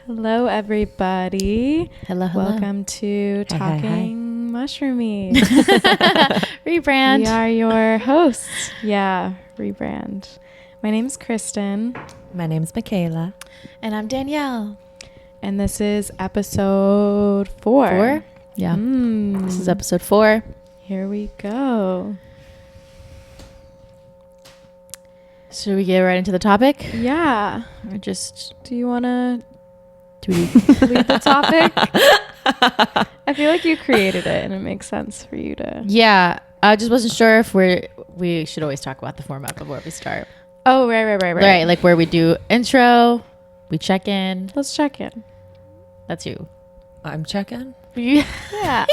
Hello, everybody. Hello. Welcome to Talking Mushroomies. Rebrand. We are your hosts. Yeah, rebrand. My name's Kristen. My name's Michaela. And I'm Danielle. And this is episode 4. Yeah. This is episode 4. Here we go. Should we get right into the topic? Yeah. Or just... Do you want to Do we... lead the topic? I feel like you created it and it makes sense for you to... Yeah. I just wasn't sure if we should always talk about the format before we start. Oh, right. Right. Like where we do intro, we check in. Let's check in. That's you. I'm checking. Yeah.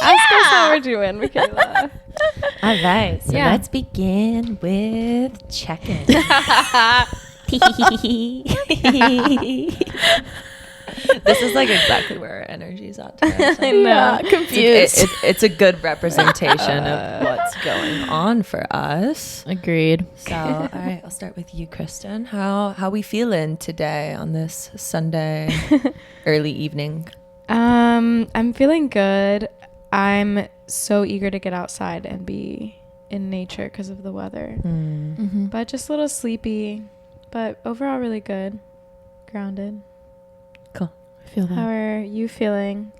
Ask us how we're doing, Michaela. All right. So Yeah. let's begin with check-in. This is like exactly where our energy's at today. So I know. Yeah, confused. It's a good representation of what's going on for us. Agreed. So, all right, I'll start with you, Kristen. How we feeling today on this Sunday early evening? I'm feeling good. I'm so eager to get outside and be in nature because of the weather. Mm-hmm. But just a little sleepy, but overall really good. Grounded. Cool. I feel How that. are you feeling?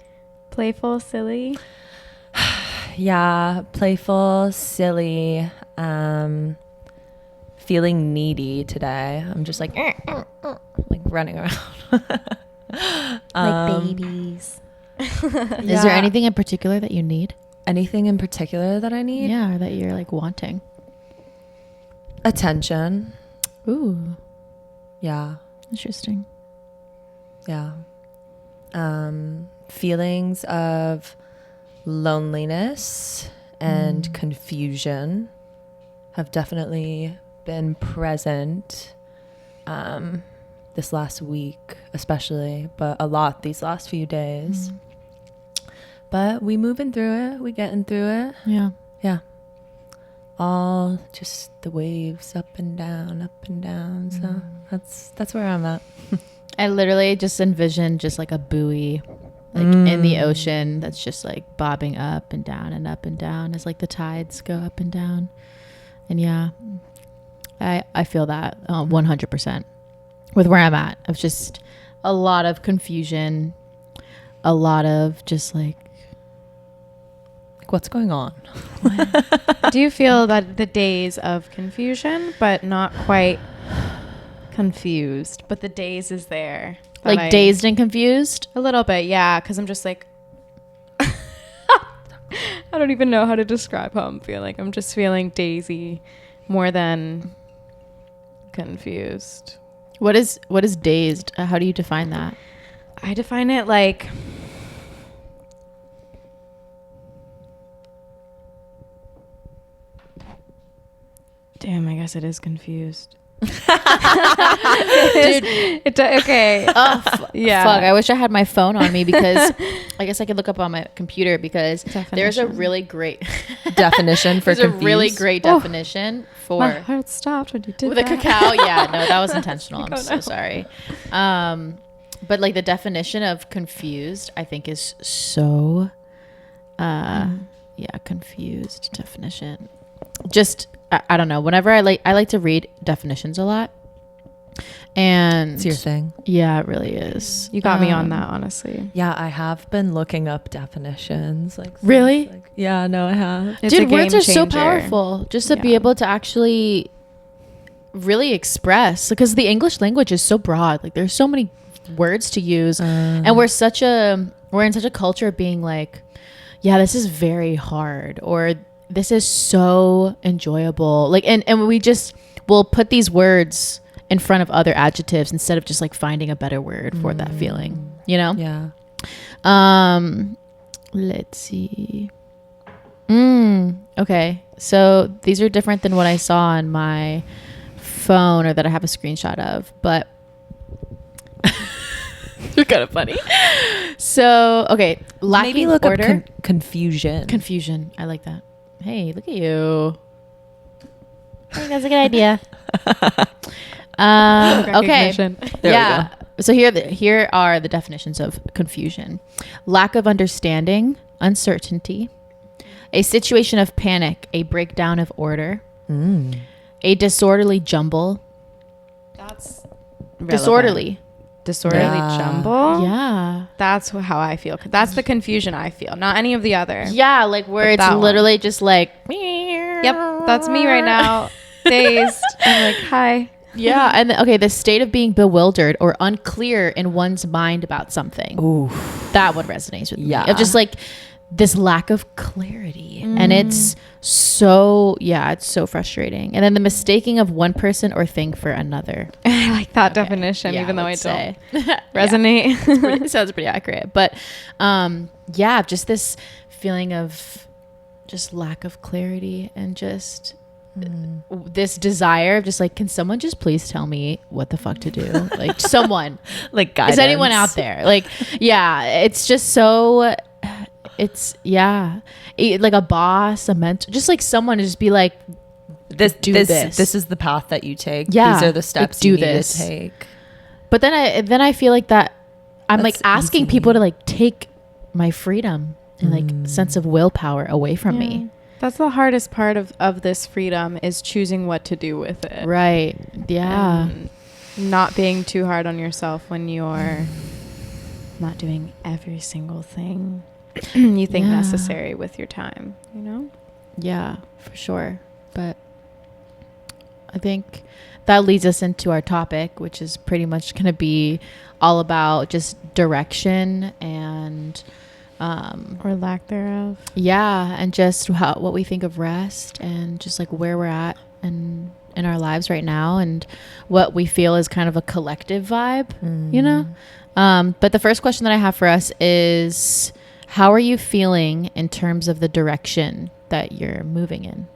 Playful, silly? Yeah, playful, silly, feeling needy today. I'm just like running around. Like babies. Is Yeah. there anything in particular that you need? Anything in particular that I need? Yeah, or that you're like wanting? Attention. Ooh, Yeah. interesting. Yeah. Feelings of loneliness and confusion have definitely been present this last week, especially, but a lot these last few days. But we moving through it. We getting through it. Yeah. Yeah. All just the waves up and down, up and down. So that's where I'm at. I literally just envisioned just like a buoy like in the ocean that's just like bobbing up and down and up and down as like the tides go up and down. And yeah, I feel that 100% with where I'm at of just a lot of confusion, a lot of just like What's going on? Do you feel that the days of confusion, but not quite confused, but the days is there? But like dazed and confused? A little bit, yeah, because I'm just like, I don't even know how to describe how I'm feeling. I'm just feeling daisy more than confused. What is dazed? How do you define that? I define it like damn, I guess it is confused. Dude. Okay. Oh, Yeah. Fuck. I wish I had my phone on me because I guess I could look up on my computer because there's a Definition. really great Definition for there's a confused? really great definition for My heart stopped when you did with a that. cacao. Yeah, no, that was intentional. I'm Oh, so no. sorry. But like the definition of confused, I think is so confused definition. Just I don't know. Whenever I like to read definitions a lot. And It's your thing. yeah, it really is. You got me on that, honestly. Yeah, I have been looking up definitions. Like Really? Yeah, no, I have. It's a Dude, words game are so changer. powerful just to be Yeah. able to actually really express, because the English language is so broad. Like there's so many words to use, and we're in such a culture of being like, yeah, this is very hard, or this is so enjoyable. Like, and we'll put these words in front of other adjectives instead of just like finding a better word for that feeling, you know? Yeah. Let's see. Okay. So these are different than what I saw on my phone or that I have a screenshot of, but they're kind of funny. So, okay. Lacking Maybe look order. up confusion. Confusion. I like that. Hey, look at you. I think that's a good idea. Okay. Recognition. There we yeah. go. So here are the definitions of confusion: lack of understanding, uncertainty, a situation of panic, a breakdown of order, a disorderly jumble. That's Disorderly jumble. Yeah, That's how I feel. That's the confusion I feel, not any of the other. yeah, like where But it's that literally just like, Yep, that's me right now. Dazed. I'm like, hi. yeah. And okay, the state of being bewildered or unclear in one's mind about something. Ooh. That one resonates with me. Yeah. Of just like this lack of clarity. And it's so, it's so frustrating. And then the mistaking of one person or thing for another. I like that definition, Yeah, even though I let's don't say. resonate. It sounds pretty accurate. But just this feeling of just lack of clarity and just this desire of just like, can someone just please tell me what the fuck to do? Like someone, Like guidance. is anyone out there? Like, it's just so, like a boss, a mentor, just like someone to just be like, This this. This is the path that you take. Yeah, These are the steps like, do you need this. to take. But then I feel like that I'm That's like asking easy. people to like take my freedom and like sense of willpower away from me. That's the hardest part of this freedom, is choosing what to do with it. Right. Yeah. And not being too hard on yourself when you're not doing every single thing you think necessary with your time, you know? Yeah, for sure. But I think that leads us into our topic, which is pretty much going to be all about just direction and Or lack thereof. and just what we think of rest and just like where we're at and in our lives right now and what we feel is kind of a collective vibe, you know? But the first question that I have for us is, how are you feeling in terms of the direction that you're moving in?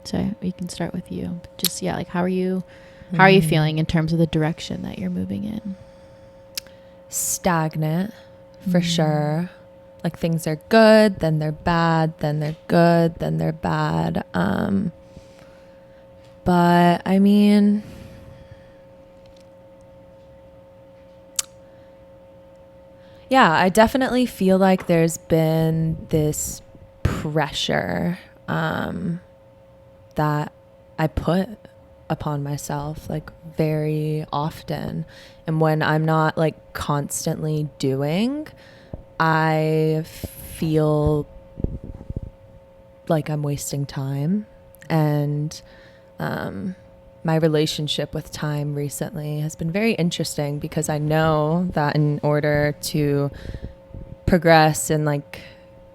So we can start with you. Just, like, how are you feeling in terms of the direction that you're moving in? Stagnant, for sure. Like things are good, then they're bad, then they're good, then they're bad. But I mean, I definitely feel like there's been this pressure that I put upon myself like very often. And when I'm not like constantly doing, I feel like I'm wasting time. And my relationship with time recently has been very interesting, because I know that in order to progress and like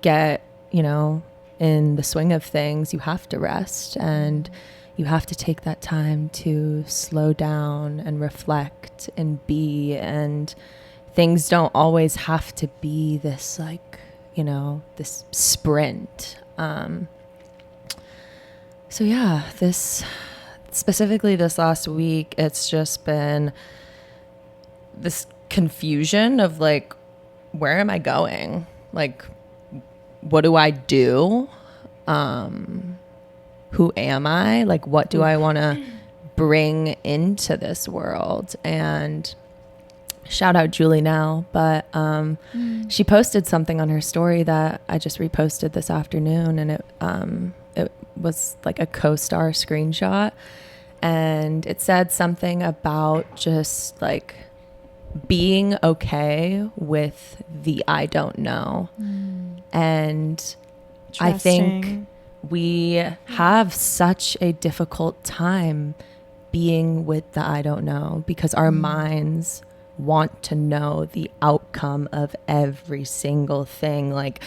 get, in the swing of things, you have to rest and you have to take that time to slow down and reflect and be, and things don't always have to be this like, this sprint. So specifically this last week, it's just been this confusion of like, where am I going? Like, what do I do? Who am I? Like, what do I want to bring into this world? And shout out Julie now, but she posted something on her story that I just reposted this afternoon, and it was like a co-star screenshot, and it said something about just like being okay with the I don't know. And I think we have such a difficult time being with the I don't know, because our minds want to know the outcome of every single thing. Like,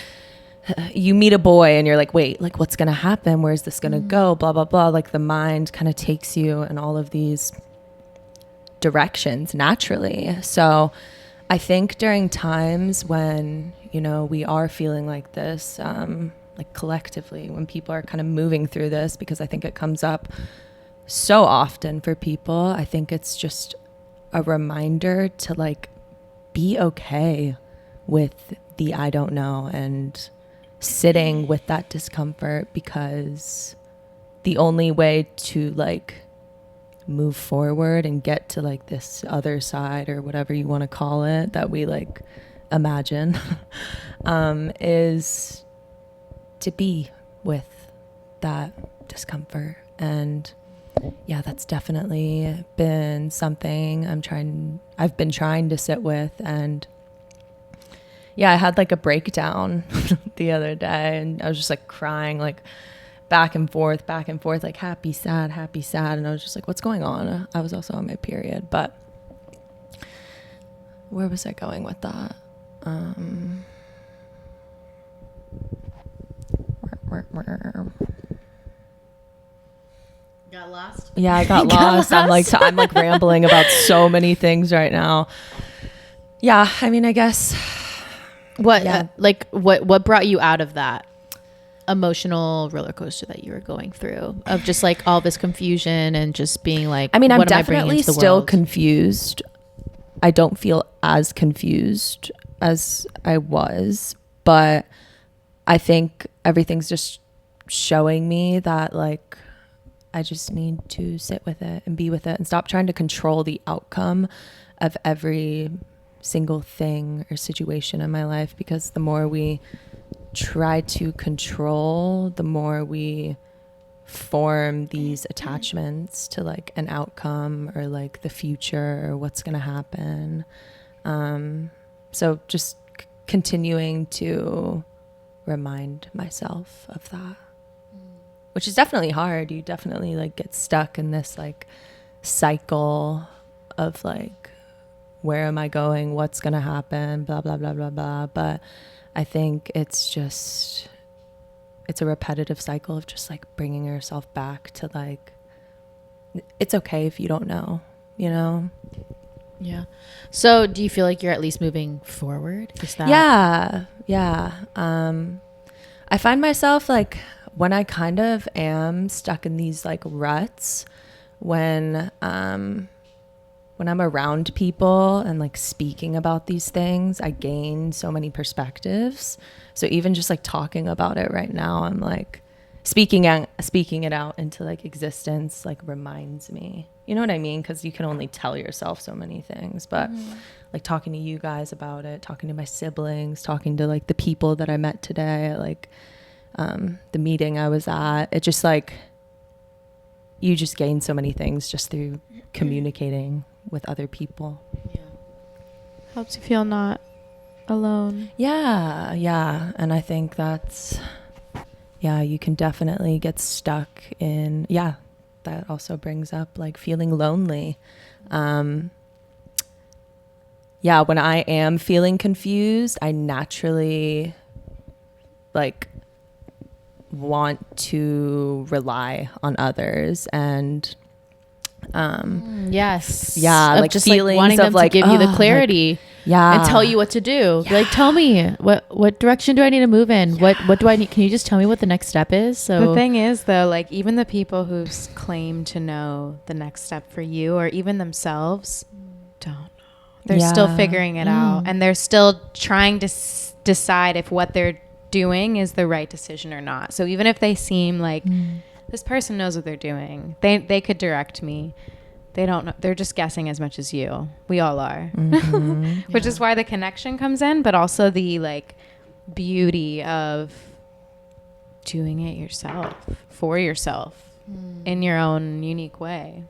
you meet a boy and you're like, wait, like what's going to happen? Where's this going to go? Blah, blah, blah. Like the mind kind of takes you in all of these directions naturally. So I think during times when, we are feeling like this, like collectively, when people are kind of moving through this, because I think it comes up so often for people, I think it's just a reminder to like be okay with the I don't know and sitting with that discomfort, because the only way to like move forward and get to like this other side or whatever you want to call it that we like imagine is to be with that discomfort. And yeah, that's definitely been something I've been trying to sit with. And yeah, I had like a breakdown the other day, and I was just like crying, like back and forth, like happy, sad. And I was just like, what's going on? I was also on my period, but where was I going with that? Got lost? Yeah, I got lost. I'm like rambling about so many things right now. Yeah, I mean, I guess what yeah. What brought you out of that emotional roller coaster that you were going through, of just like all this confusion and just being like, I mean, I'm what am I bringing definitely into the still world? confused. I don't feel as confused as I was, but I think everything's just showing me that like I just need to sit with it and be with it and stop trying to control the outcome of every single thing or situation in my life, because the more we try to control, the more we form these attachments to like an outcome or like the future or what's going to happen. So just continuing to remind myself of that, which is definitely hard. You definitely like get stuck in this like cycle of like, where am I going? What's going to happen? Blah, blah, blah, blah, blah. But I think it's a repetitive cycle of just like bringing yourself back to like, it's okay if you don't know, you know? Yeah. So do you feel like you're at least moving forward? Is that? Yeah. I find myself like when I kind of am stuck in these like ruts, when I'm around people and like speaking about these things, I gain so many perspectives. So even just like talking about it right now, I'm like speaking it out into like existence, like reminds me, you know what I mean? Because you can only tell yourself so many things, but like talking to you guys about it, talking to my siblings, talking to like the people that I met today at like the meeting I was at, it just like, you just gain so many things just through communicating with other people. Yeah. Helps you feel not alone. Yeah. And I think that's, you can definitely get stuck in, that also brings up like feeling lonely. When I am feeling confused, I naturally like want to rely on others and yes, like just feelings like wanting of them like, to give you the clarity, and tell you what to do. Like, tell me what direction do I need to move in? What do I need? Can you just tell me what the next step is? So the thing is though, like even the people who claim to know the next step for you, or even themselves, don't know. They're still figuring it out, and they're still trying to decide if what they're doing is the right decision or not. So even if they seem like this person knows what they're doing, they could direct me, they don't know. They're just guessing as much as you. We all are. Which is why the connection comes in, but also the like beauty of doing it yourself, for yourself, in your own unique way.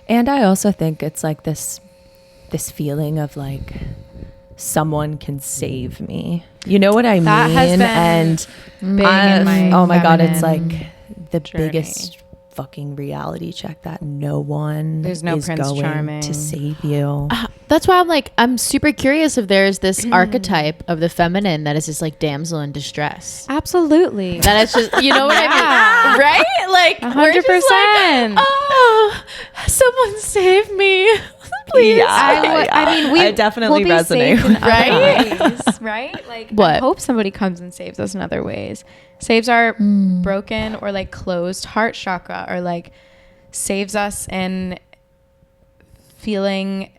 And I also think it's like this feeling of like someone can save me. You know what I That mean? has been and big in my oh my God, it's feminine like the journey. biggest fucking reality check that no one There's no is Prince going Charming to save you. that's why I'm super curious if there's this archetype of the feminine that is just like damsel in distress. Absolutely. That it's just, you know what I mean? Right? Like 100%. Like, oh, someone save me. Please. I mean, I definitely we'll be resonate saved in with other ways, right? Like, What? I hope somebody comes and saves us in other ways. Saves our broken or like closed heart chakra, or like saves us in feeling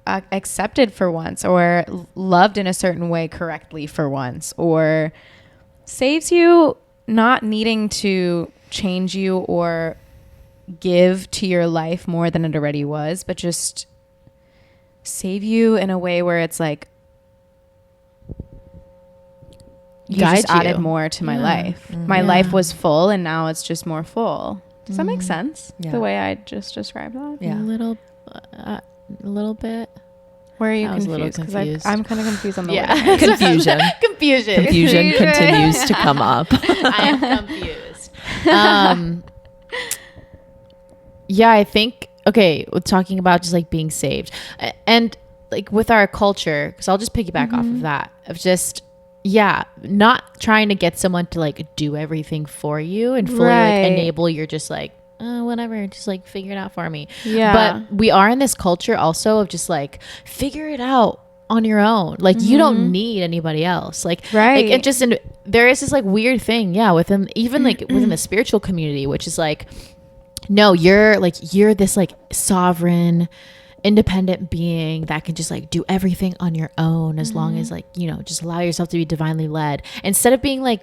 accepted for once, or loved in a certain way correctly for once, or saves you not needing to change you or give to your life more than it already was, but just save you in a way where it's like you just added more to my life. My life was full and now it's just more full. Does that make sense? The way I just described that? A little bit. Where are you I was a little confused. I'm kind of confused on the word. Confusion. Confusion continues to come up. I am confused. Yeah, I think, okay, with talking about just like being saved and like with our culture, because I'll just piggyback off of that, of just, not trying to get someone to like do everything for you and fully like enable your just like, whatever, just like figure it out for me. But we are in this culture also of just like figure it out on your own. Like you don't need anybody else. Like, like it just, and there is this like weird thing, within even like within the spiritual community, which is like, no, you're this like sovereign, independent being that can just like do everything on your own as long as like, you know, just allow yourself to be divinely led, instead of being like,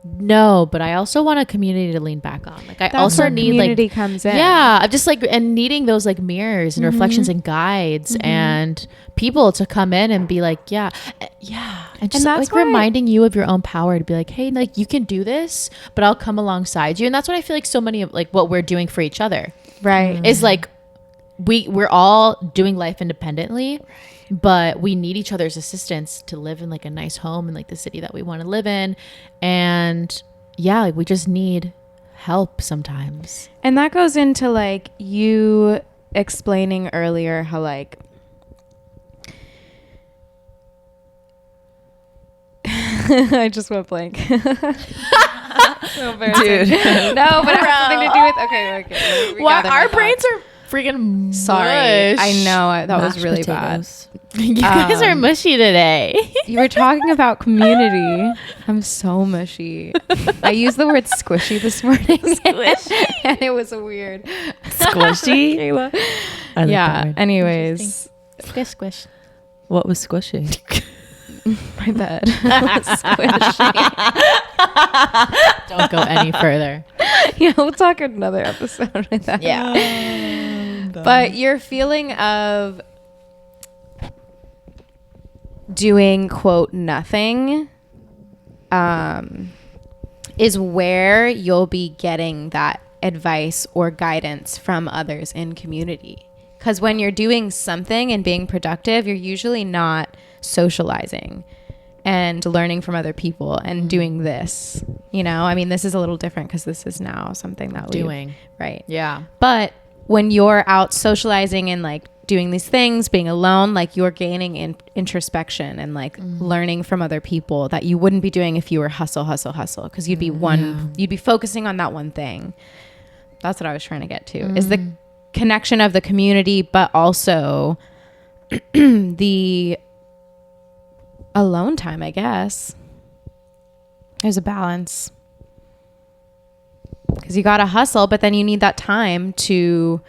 no, but I also want a community to lean back on. Like I also need community like comes in. I'm just like, and needing those like mirrors and reflections and guides and people to come in and be like, and just like reminding you of your own power to be like, hey, like you can do this, but I'll come alongside you. And that's what I feel like so many of like what we're doing for each other, is like we're all doing life independently, but we need each other's assistance to live in like a nice home in like the city that we want to live in. And like we just need help sometimes. And that goes into like you explaining earlier how like I just went blank. So Dude. No, but it has something to do with okay. Why our brains are freaking sorry. mush. I know that Mashed was really potatoes. bad. You guys are mushy today. You were talking about community. I'm so mushy. I used the word squishy this morning. And it was a weird Squishy? Kayla. I like that word. Anyways. Squish, squish. What was squishy? My bed. Squishy. Don't go any further. Yeah, we'll talk another episode with that. But your feeling of doing quote nothing is where you'll be getting that advice or guidance from others in community. Because when you're doing something and being productive, you're usually not socializing and learning from other people and doing this, you know. I mean, this is a little different because this is now something that we're doing, right? Yeah. But when you're out socializing and like doing these things, being alone, like you're gaining introspection and like learning from other people that you wouldn't be doing if you were hustle because you'd be you'd be focusing on that one thing. That's what I was trying to get to, is the connection of the community, but also the alone time, I guess. There's a balance. Because you got to hustle, but then you need that time to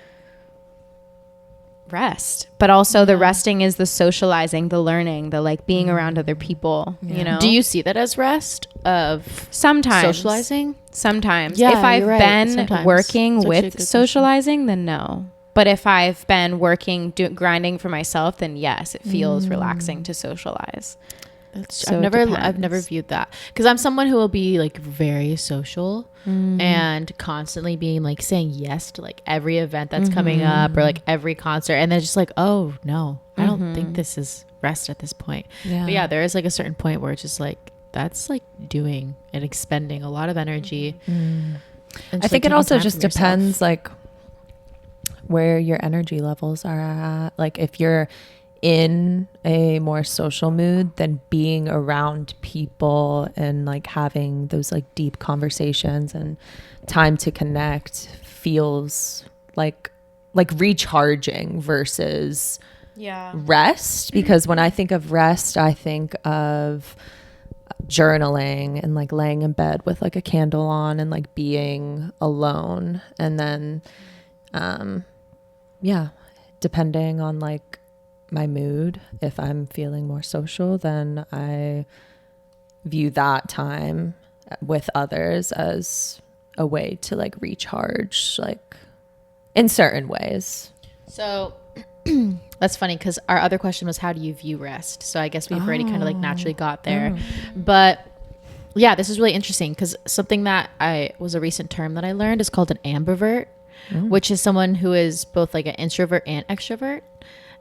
rest. But also the resting is the socializing, the learning, the like being around other people, you know? Do you see that as rest of sometimes socializing? Sometimes. Yeah, if I've you're right. been Sometimes. working It's actually a with good socializing, then no. But if I've been working, grinding for myself, then yes, it feels relaxing to socialize. So I've never viewed that, because I'm someone who will be like very social and constantly being like saying yes to like every event that's coming up or like every concert, and then just like, oh no, I don't think this is rest at this point. But yeah, there is like a certain point where it's just like that's like doing and expending a lot of energy. I think it also just depends like where your energy levels are at. Like if you're in a more social mood, then being around people and like having those like deep conversations and time to connect feels like recharging versus rest. Because when I think of rest, I think of journaling and like laying in bed with like a candle on and like being alone. And then depending on like my mood, if I'm feeling more social, then I view that time with others as a way to like recharge, like in certain ways. So that's funny because our other question was, how do you view rest? So I guess we've already kind of like naturally got there. But yeah, this is really interesting because something that was a recent term that I learned is called an ambivert, which is someone who is both like an introvert and extrovert.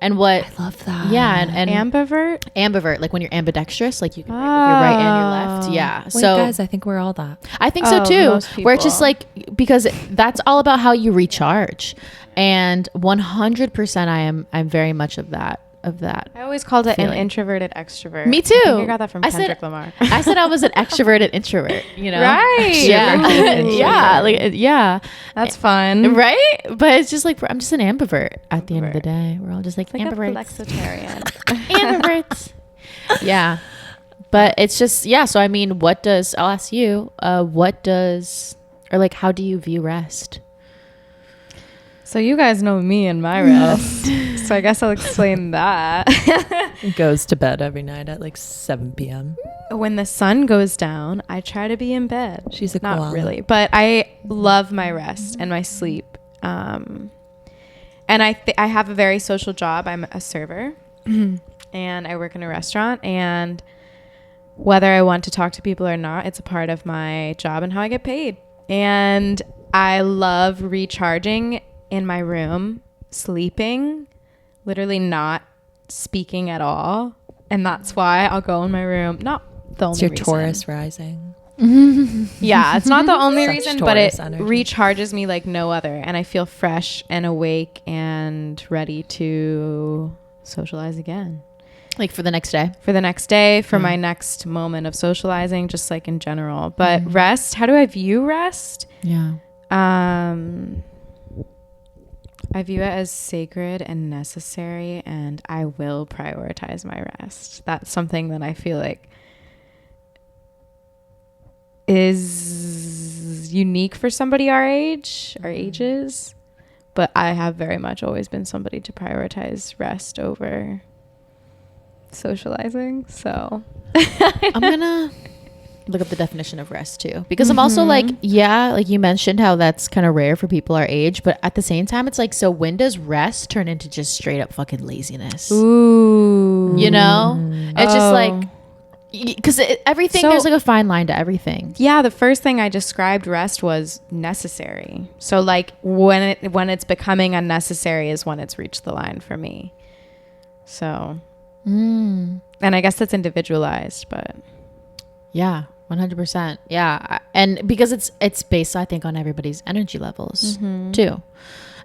And what I love that. Yeah, and ambivert, like when you're ambidextrous, like you can write with your right and your left. Yeah. Wait, so guys, I think we're all that. I think so too. Where it's just like, because that's all about how you recharge. And 100% I'm very much of that. I always called it feeling. an introverted extrovert. Me too. I think I got that from Kendrick Lamar. I said I was an extroverted introvert, you know? Right. Yeah. Yeah. Like, yeah. That's fun. Right? But it's just like, I'm just an ambivert at the end of the day. We're all just like ambiverts. Flexitarian. Ambiverts. Yeah. But it's just, yeah. So, I mean, I'll ask you, how do you view rest? So you guys know me and my rest. So I guess I'll explain that. Goes to bed every night at like 7 p.m. When the sun goes down, I try to be in bed. She's a Not koala. really, but I love my rest and my sleep. And I have a very social job. I'm a server and I work in a restaurant, and whether I want to talk to people or not, it's a part of my job and how I get paid. And I love recharging in my room, sleeping, literally not speaking at all. And that's why I'll go in my room. Not the only reason. It's your Taurus rising. Yeah, it's not the only Such reason, but it Taurus energy. recharges me like no other. And I feel fresh and awake and ready to socialize again. Like for the next day? For the next day, for my next moment of socializing, just like in general. But rest, how do I view rest? Yeah. I view it as sacred and necessary, and I will prioritize my rest. That's something that I feel like is unique for somebody our age, our ages. But I have very much always been somebody to prioritize rest over socializing. So I'm gonna look up the definition of rest too, because I'm also like, yeah, like you mentioned how that's kind of rare for people our age, but at the same time it's like, so when does rest turn into just straight up fucking laziness? Ooh, you know, it's just like, because everything, there's like a fine line to everything. Yeah, the first thing I described rest was necessary. So like when it's becoming unnecessary is when it's reached the line for me. So and I guess that's individualized, but yeah, 100%. Yeah. And because it's based, I think, on everybody's energy levels too.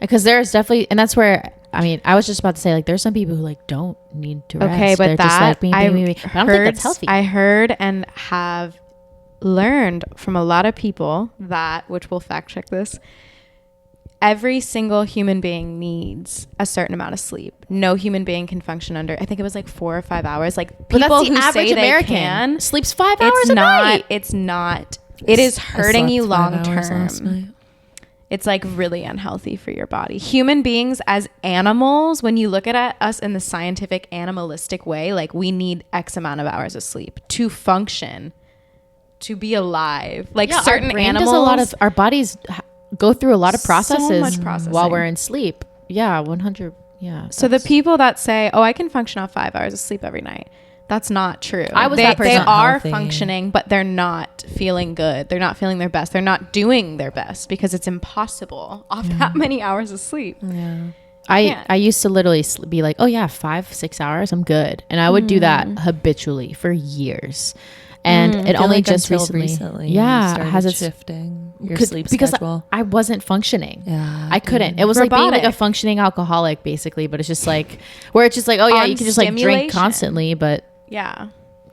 Because there's definitely, and that's where, I mean, I was just about to say, like, there's some people who like don't need to rest. Okay, but they're that, just like, me. I don't think that's healthy. I heard and have learned from a lot of people that, which will fact check this, every single human being needs a certain amount of sleep. No human being can function under, I think it was like 4 or 5 hours. Like people but that's the who average say American they can, sleeps 5 hours a night. It's not. It is hurting you long last term. night. It's like really unhealthy for your body. Human beings as animals, when you look at us in the scientific animalistic way, like we need X amount of hours of sleep to function, to be alive. Like certain animals, does a lot of, our bodies go through a lot of processes so much processing while we're in sleep. Yeah, 100. Yeah. So the people that say, "Oh, I can function off 5 hours of sleep every night," that's not true. I was that person. They are healthy. functioning, but they're not feeling good. They're not feeling their best. They're not doing their best because it's impossible off that many hours of sleep. Yeah. I used to literally be like, oh yeah, 5-6 hours, I'm good, and I would do that habitually for years. And it only like just until recently yeah, has its shifting your sleep because schedule. I wasn't functioning. Yeah, I couldn't. It was like being like a functioning alcoholic, basically. But it's just like where it's just like, oh yeah, you can just like drink constantly, but yeah,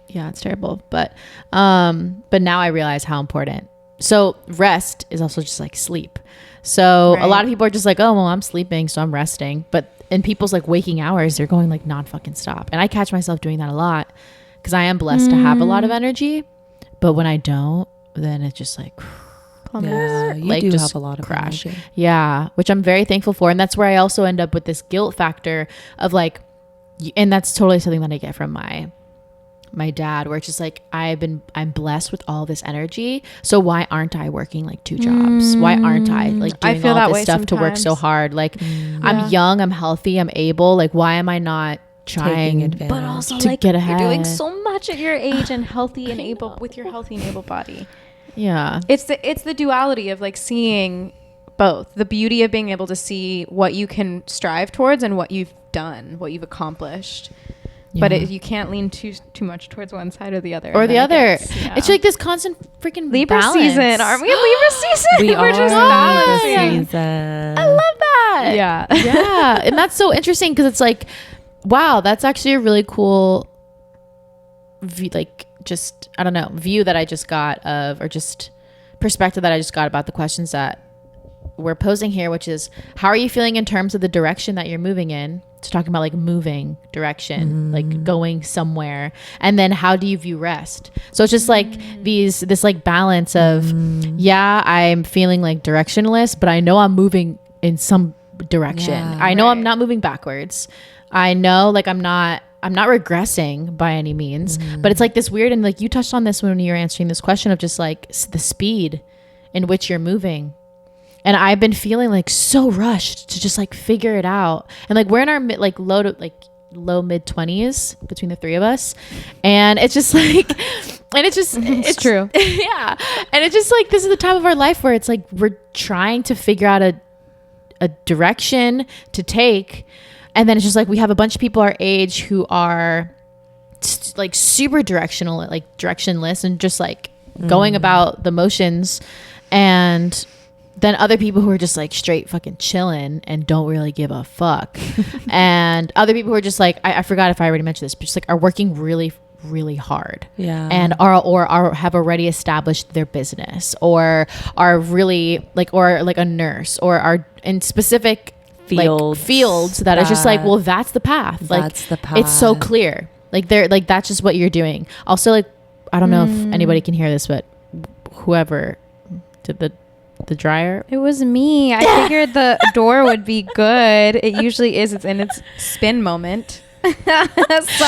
it's terrible. But now I realize how important. So rest is also just like sleep. So a lot of people are just like, oh well, I'm sleeping, so I'm resting. But in people's like waking hours, they're going like non-fucking stop, and I catch myself doing that a lot. Because I am blessed to have a lot of energy, but when I don't, then it's just like, yeah, you like do just have a lot of crash. energy. Yeah, which I'm very thankful for, and that's where I also end up with this guilt factor of like, and that's totally something that I get from my my dad, where it's just like I'm blessed with all this energy, so why aren't I working like 2 jobs? Why aren't I like doing all this stuff to work so hard? Like I'm young, I'm healthy, I'm able. Like why am I not trying but also to like get ahead? You're doing so much at your age and healthy and able with your healthy and able body. Yeah, it's the duality of like seeing both, the beauty of being able to see what you can strive towards and what you've done, what you've accomplished. But you can't lean too much towards one side or the other. Or the other. It's like this constant freaking Libra balance. season. Aren't we in Libra season? We're just Libra season. I love that. Yeah. Yeah. And that's so interesting because it's like, wow, that's actually a really cool view, like just, I don't know, view that I just got of, or just perspective that I just got about the questions that we're posing here, which is, how are you feeling in terms of the direction that you're moving in? It's talking about like moving direction, like going somewhere. And then how do you view rest? So it's just like this like balance of, yeah, I'm feeling like directionless, but I know I'm moving in some direction. I know I'm not moving backwards. I know like I'm not regressing by any means, but it's like this weird, and like you touched on this when you were answering this question of just like the speed in which you're moving. And I've been feeling like so rushed to just like figure it out. And like we're in our low mid 20s between the 3 of us. And it's just like, and it's true. Yeah. And it's just like, this is the time of our life where it's like, we're trying to figure out a direction to take. And then it's just like, we have a bunch of people our age who are like super directionless and just like going about the motions. And then other people who are just like straight fucking chilling and don't really give a fuck. And other people who are just like, I forgot if I already mentioned this, but just like are working really, really hard. Yeah. And are have already established their business, or are really like, or like a nurse, or are in specific fields that are just like, well, that's the path. That's the path. It's so clear. Like they're like, that's just what you're doing. Also, like, I don't know if anybody can hear this, but whoever did the dryer. It was me. I figured the door would be good. It usually is. It's in its spin moment. Sorry,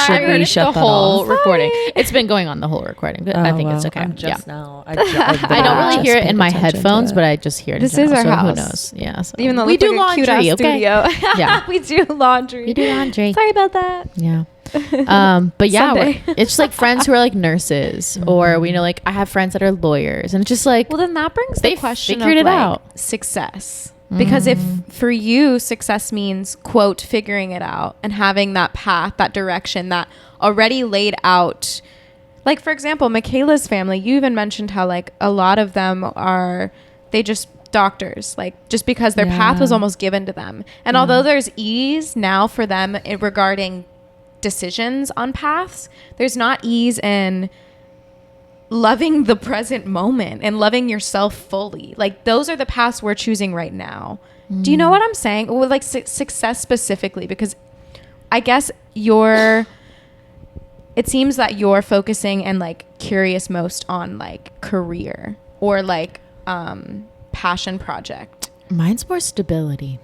Should we shut the that whole off? recording. It's been going on the whole recording, but I think it's okay. Now. I don't really hear it in my headphones, but I just hear it. This is our house. Who knows? Yeah. So. Even though we do laundry, okay? Studio. Yeah, we do laundry. We do laundry. Sorry about that. Yeah. But yeah, it's just like friends who are like nurses, or we know, like I have friends that are lawyers, and it's just like, well, then that brings the question of it like out. Success. Because if for you success means, quote, figuring it out and having that path, that direction that already laid out, like for example, Michaela's family, you even mentioned how like a lot of them they just doctors, like just because their path was almost given to them. And although there's ease now for them regarding decisions on paths, there's not ease in loving the present moment and loving yourself fully. Like those are the paths we're choosing right now. Do you know what I'm saying? With like success specifically, because I guess it seems that you're focusing and like curious most on like career or like passion project. Mine's more stability.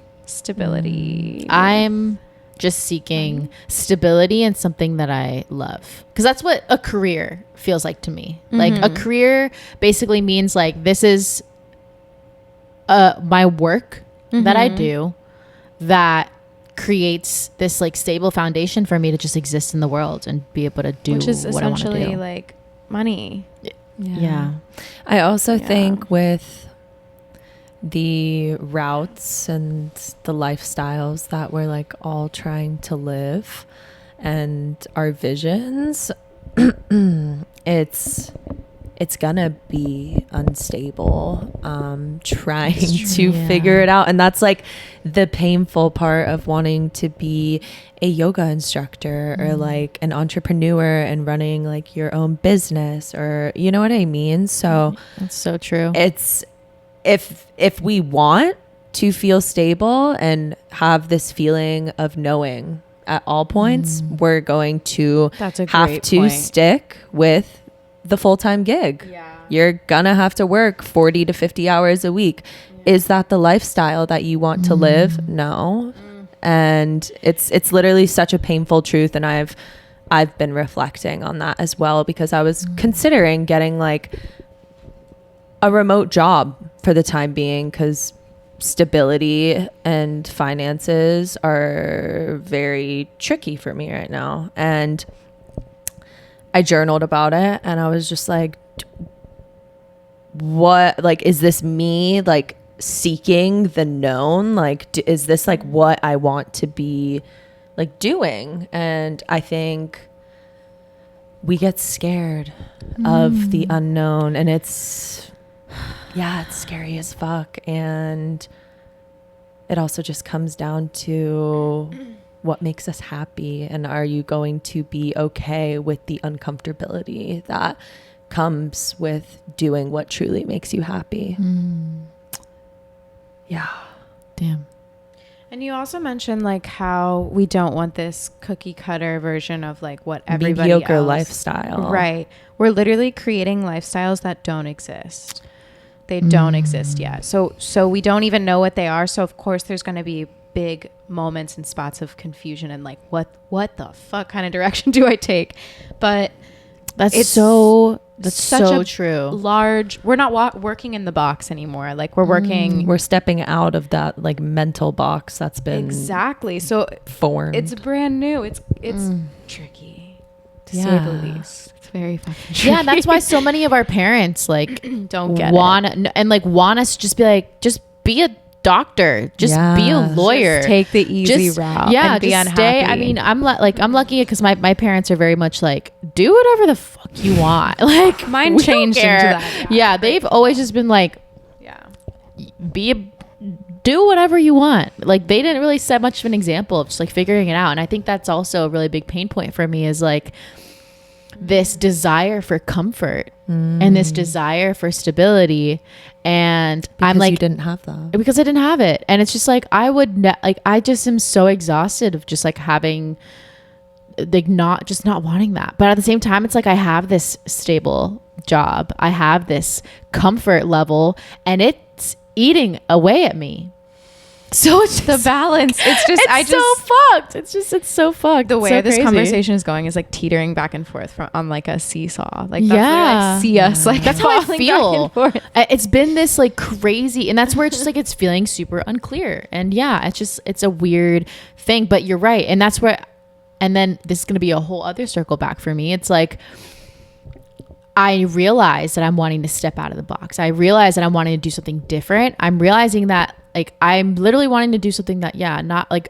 I'm just seeking stability and something that I love, because that's what a career feels like to me. Like a career basically means like, this is my work that I do that creates this like stable foundation for me to just exist in the world and be able to do, which is what I want to do. essentially like money. Yeah. I also think with the routes and the lifestyles that we're like all trying to live and our visions, it's gonna be unstable, trying to figure it out. And that's like the painful part of wanting to be a yoga instructor or like an entrepreneur and running like your own business, or you know what I mean? So that's so true. It's if we want to feel stable and have this feeling of knowing at all points, we're going to have to stick with the full-time gig. You're gonna have to work 40 to 50 hours a week. Is that the lifestyle that you want to live? No. And it's literally such a painful truth. And I've I've been reflecting on that as well, because I was considering getting like a remote job for the time being, because stability and finances are very tricky for me right now. And I journaled about it, and I was just like, what, like, is this me like seeking the known? Like, is this like what I want to be like doing? And I think we get scared of the unknown, and it's scary as fuck. And it also just comes down to what makes us happy, and are you going to be okay with the uncomfortability that comes with doing what truly makes you happy? Yeah. Damn. And you also mentioned like how we don't want this cookie cutter version of like what everybody mediocre else, lifestyle. Right. We're literally creating lifestyles that don't exist. They don't exist yet. So we don't even know what they are. So of course there's going to be big moments and spots of confusion and like what the fuck kind of direction do I take? But that's so such a true. Large. We're not working in the box anymore. Like we're working. We're stepping out of that like mental box that's been exactly. So formed. It's brand new. It's tricky to say the least. It's very fucking tricky. Yeah, that's why so many of our parents like don't get want it. And like want us to just be like, just be a doctor, just be a lawyer, just take the easy route, and be just unhappy. stay. I mean, I'm lucky because my parents are very much like, do whatever the fuck you want. Like mine changed into that. Yeah, they've always just been like, do whatever you want. Like they didn't really set much of an example of just like figuring it out. And I think that's also a really big pain point for me, is like this desire for comfort and this desire for stability. And because I'm like, you didn't have that. Because I didn't have it. And it's just like, I just am so exhausted of just like having like not wanting that. But at the same time, it's like I have this stable job, I have this comfort level, and it's eating away at me. So it's the balance. It's just, so fucked. It's so fucked. The way so this crazy. conversation is going is like teetering back and forth on like a seesaw. Like that's where I see us. Like that's how I feel. Back and forth. It's been this like crazy, and that's where it's just like it's feeling super unclear. And yeah, it's a weird thing. But you're right, and that's where. And then this is going to be a whole other circle back for me. It's like, I realize that I'm wanting to step out of the box. I realize that I'm wanting to do something different. I'm realizing that like I'm literally wanting to do something that, not like,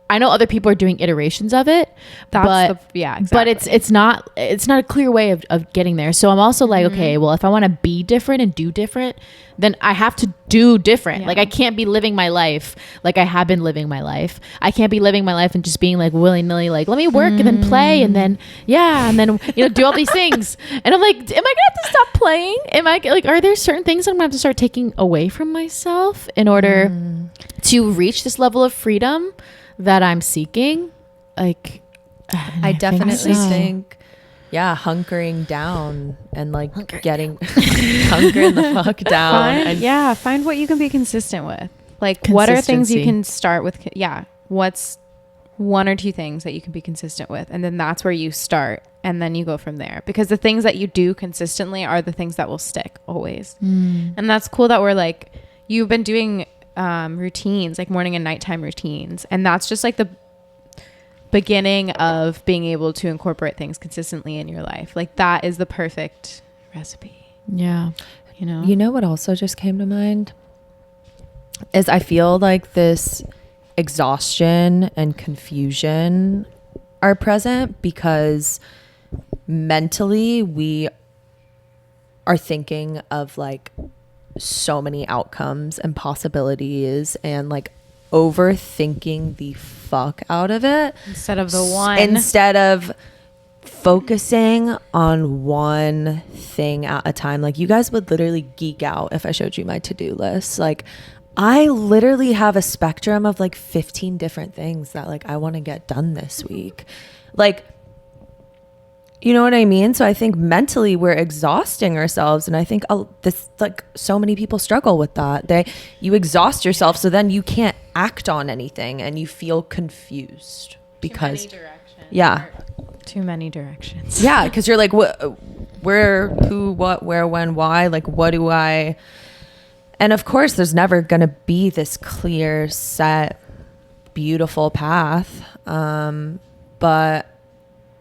I know other people are doing iterations of it, exactly. But it's not a clear way of getting there. So I'm also like, okay, well, if I want to be different and do different, then I have to do different. Yeah. Like I can't be living my life like I have been living my life. I can't be living my life and just being like willy-nilly, like let me work and then play and then do all these things. And I'm like, am I gonna have to stop playing? Am I like, are there certain things I'm gonna have to start taking away from myself in order to reach this level of freedom that I'm seeking? Like I definitely think hunkering down and like hunkering the fuck down. Find what you can be consistent with. Like what are things you can start with? What's one or two things that you can be consistent with, and then that's where you start, and then you go from there, because the things that you do consistently are the things that will stick always. And that's cool that we're like, you've been doing routines, like morning and nighttime routines, and that's just like the beginning of being able to incorporate things consistently in your life. Like that is the perfect recipe. You know what also just came to mind is I feel like this exhaustion and confusion are present because mentally we are thinking of like so many outcomes and possibilities and like overthinking the fuck out of it instead of focusing on one thing at a time. Like you guys would literally geek out if I showed you my to-do list. Like I literally have a spectrum of like 15 different things that like I want to get done this week. Like, you know what I mean? So I think mentally we're exhausting ourselves. And I think this, like so many people struggle with that. You exhaust yourself, so then you can't act on anything and you feel confused because Too many directions. Yeah, because you're like, what, where, who, what, where, when, why? Like, what do I? And of course, there's never going to be this clear, set, beautiful path. But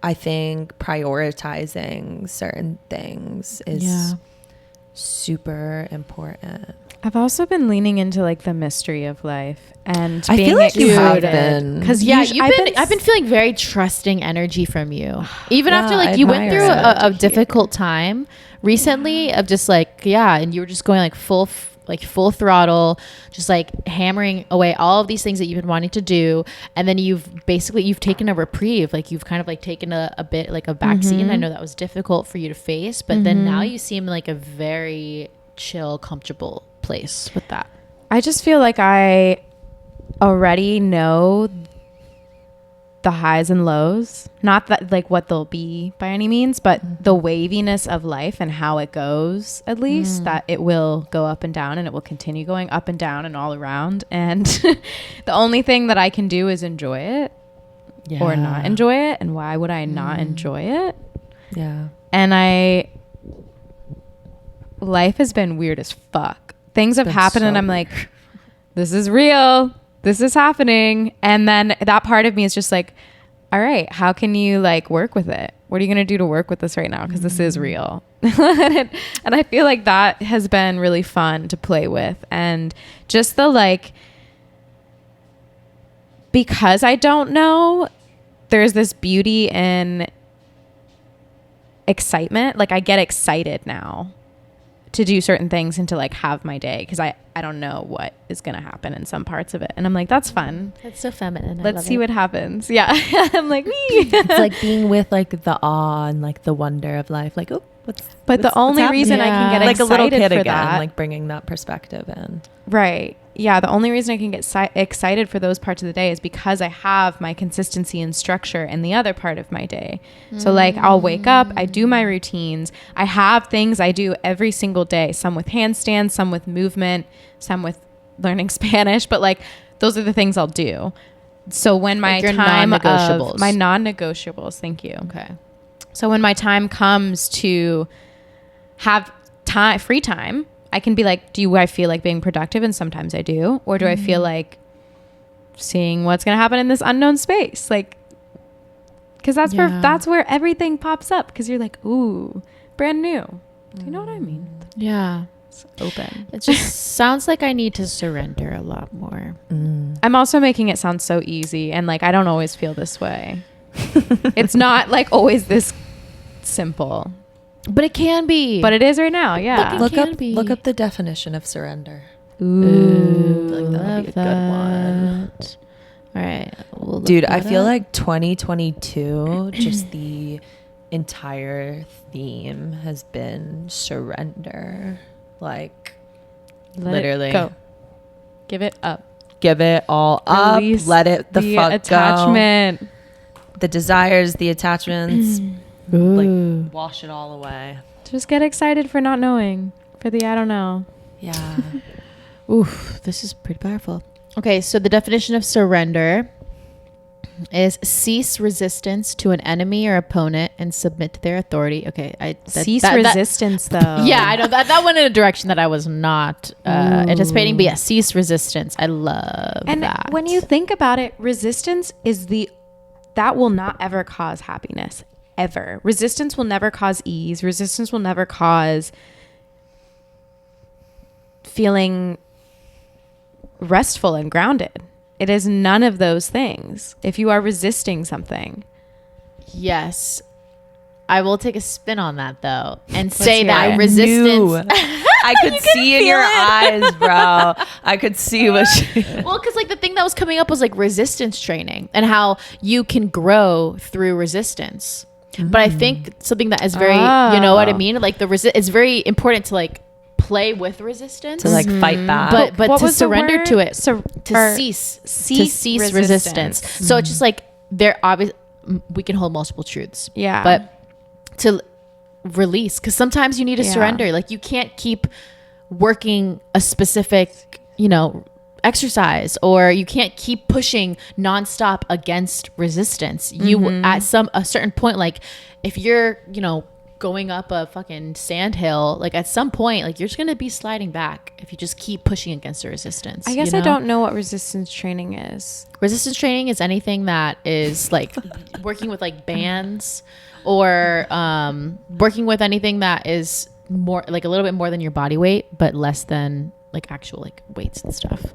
I think prioritizing certain things is super important. I've also been leaning into like the mystery of life, and I being feel like you have excited. been. Because I've been feeling very trusting energy from you, even after like you went through a difficult time recently of just like and you were just going like full throttle, just like hammering away all of these things that you've been wanting to do, and then you've taken a reprieve, like you've kind of like taken a bit like a backseat, and I know that was difficult for you to face, but then now you seem like a very chill, comfortable place with that. I just feel like I already know the highs and lows, not that like what they'll be by any means, but the waviness of life and how it goes, at least that it will go up and down, and it will continue going up and down and all around, and the only thing that I can do is enjoy it or not enjoy it. And why would I not enjoy it? And life has been weird as fuck. Things have happened and I'm like, this is real, this is happening. And then that part of me is just like, all right, how can you like work with it? What are you going to do to work with this right now? Because this is real. And I feel like that has been really fun to play with. And just the like, because I don't know, there's this beauty in excitement. Like I get excited now to do certain things and to like have my day, because I don't know what is going to happen in some parts of it, and I'm like, that's fun, that's so feminine. Let's see what happens. I'm like, it's like being with like the awe and like the wonder of life, like the only reason I can get like excited a little kid for again, that, like bringing that perspective in, right? The only reason I can get excited for those parts of the day is because I have my consistency and structure in the other part of my day. So like I'll wake up, I do my routines, I have things I do every single day, some with handstands, some with movement, some with learning Spanish, but like those are the things I'll do. So when my like time non-negotiables. my non-negotiables, thank you. Okay. So when my time comes to have free time, I can be like, do I feel like being productive? And sometimes I do. Or do I feel like seeing what's going to happen in this unknown space? Like, because that's where everything pops up. Because you're like, ooh, brand new. Do you know what I mean? Yeah. It's open. It just sounds like I need to surrender a lot more. I'm also making it sound so easy. And like, I don't always feel this way. It's not like always this simple. But it can be. But it is right now, yeah. Look up the definition of surrender. Ooh, I feel like that would be a good one. All right. Dude, I feel like 2022, just the entire theme has been surrender. Like, literally. Go. Give it up. Give it all Release up. Let it the fuck attachment. go. The desires, the attachments. Like, wash it all away. Just get excited for not knowing. For the I don't know. Yeah. Oof, this is pretty powerful. Okay, so the definition of surrender is cease resistance to an enemy or opponent and submit to their authority. Okay, cease resistance though. Yeah, I know that went in a direction that I was not anticipating. But yeah, cease resistance. I love and that. When you think about it, resistance is that will not ever cause happiness. Ever. Resistance will never cause ease. Resistance will never cause feeling restful and grounded. It is none of those things. If you are resisting something. Yes. I will take a spin on that though and say that resistance. I could see in your eyes, bro. I could see what Well, because like the thing that was coming up was like resistance training and how you can grow through resistance. But I think something that is very, you know what I mean? Like it's very important to like play with resistance. To like fight back. But to surrender to it. To cease resistance. So it's just like we can hold multiple truths. Yeah. But to release, because sometimes you need to surrender. Like you can't keep working a specific, exercise, or you can't keep pushing nonstop against resistance. You at a certain point, like if you're, you know, going up a fucking sand hill, like at some point, like you're just gonna be sliding back if you just keep pushing against the resistance. I guess, you know? I don't know what resistance training is. Resistance training is anything that is like working with like bands, or working with anything that is more like a little bit more than your body weight, but less than like actual like weights and stuff.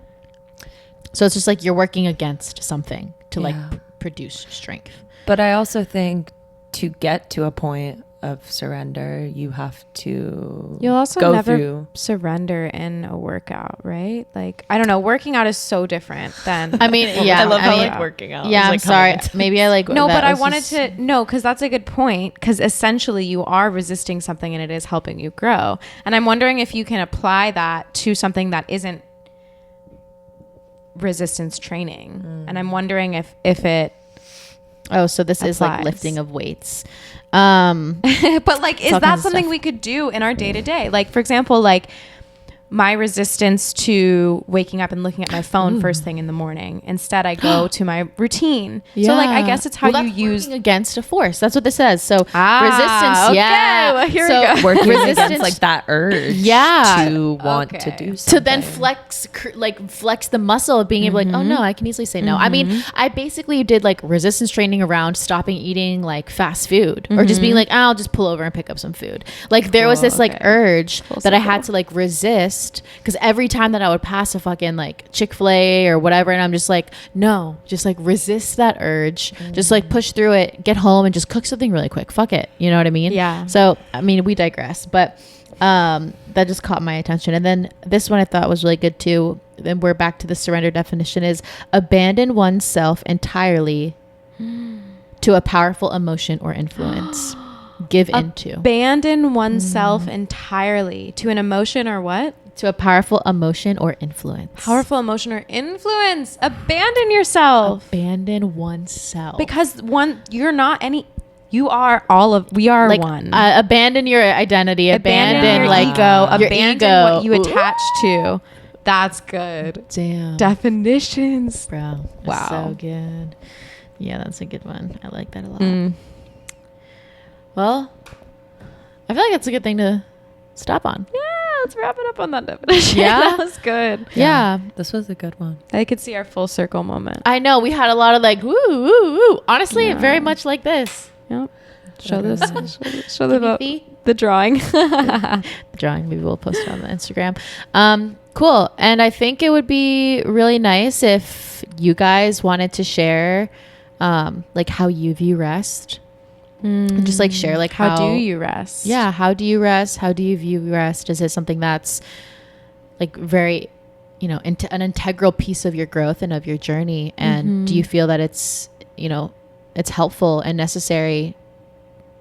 So it's just like you're working against something to like produce strength. But I also think to get to a point of surrender, you have to You'll also go never through. surrender in a workout, right? Like, I don't know, working out is so different than I mean, yeah, I love how mean, like working out. yeah, is, I'm like, sorry. coming into- Maybe I like no, that but I was wanted just- to no, because that's a good point, because essentially you are resisting something and it is helping you grow. And I'm wondering if you can apply that to something that isn't resistance training. And I'm wondering if it Oh, so this is like applies. lifting of weights. but like, is all kinds that of something stuff. we could do in our day to day? Like, for example, like my resistance to waking up and looking at my phone first thing in the morning. Instead, I go to my routine. So like, I guess it's how Well, you that's use. working against a force. That's what this says. So Ah, resistance. okay. Yeah. Well, here we so go. working resistance against like that urge Yeah. to want Okay. to do to something. then flex the muscle of being able to like, oh no, I can easily say no. I mean, I basically did like resistance training around stopping eating like fast food, or just being like, I'll just pull over and pick up some food. Like there was Cool, this like okay. urge Full that I circle. had to like resist, because every time that I would pass a fucking like Chick-fil-A or whatever, and I'm just like, no, just like resist that urge, just like push through it, get home and just cook something really quick. Fuck it. You know what I mean? Yeah. So, I mean, we digress, but that just caught my attention. And then this one I thought was really good too. Then we're back to the surrender definition: is abandon oneself entirely to a powerful emotion or influence. Give into. Abandon oneself entirely to an emotion or what? To a powerful emotion or influence. Powerful emotion or influence. Abandon yourself. Abandon oneself. Because you're not any. You are all of. We are like one. abandon your identity. Abandon, your like ego. your Abandon ego. what you attach to. That's good. Damn. Definitions. Bro. That's Wow. so good. Yeah, that's a good one. I like that a lot. Mm. Well, I feel like that's a good thing to stop on. Yeah, let's wrap it up on that definition. Yeah? That was good. Yeah. This was a good one. I could see our full circle moment. I know. We had a lot of like, woo, woo, woo. Honestly, Yeah. very much like this. Yep. Show this. Show Give me the drawing. the drawing. Maybe we'll post it on the Instagram. Cool. And I think it would be really nice if you guys wanted to share like how you view rest. And just like share like How do you rest? Yeah, how do you rest? How do you view rest? Is it something that's like very, you know, an integral piece of your growth and of your journey? And do you feel that it's, you know, it's helpful and necessary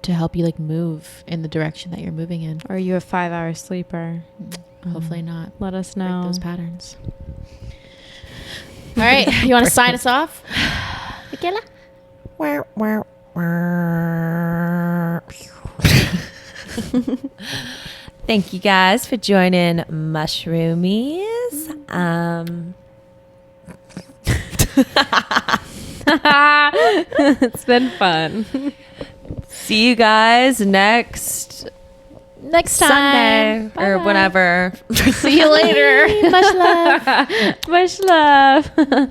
to help you like move in the direction that you're moving in? Or are you a 5-hour sleeper? Hopefully not. Let us Break know. those patterns. All right, you want to sign us off? Michaela? Thank you guys for joining Mushroomies. It's been fun. See you guys next Next Sunday time. or whenever. See you later. Much love. Much love.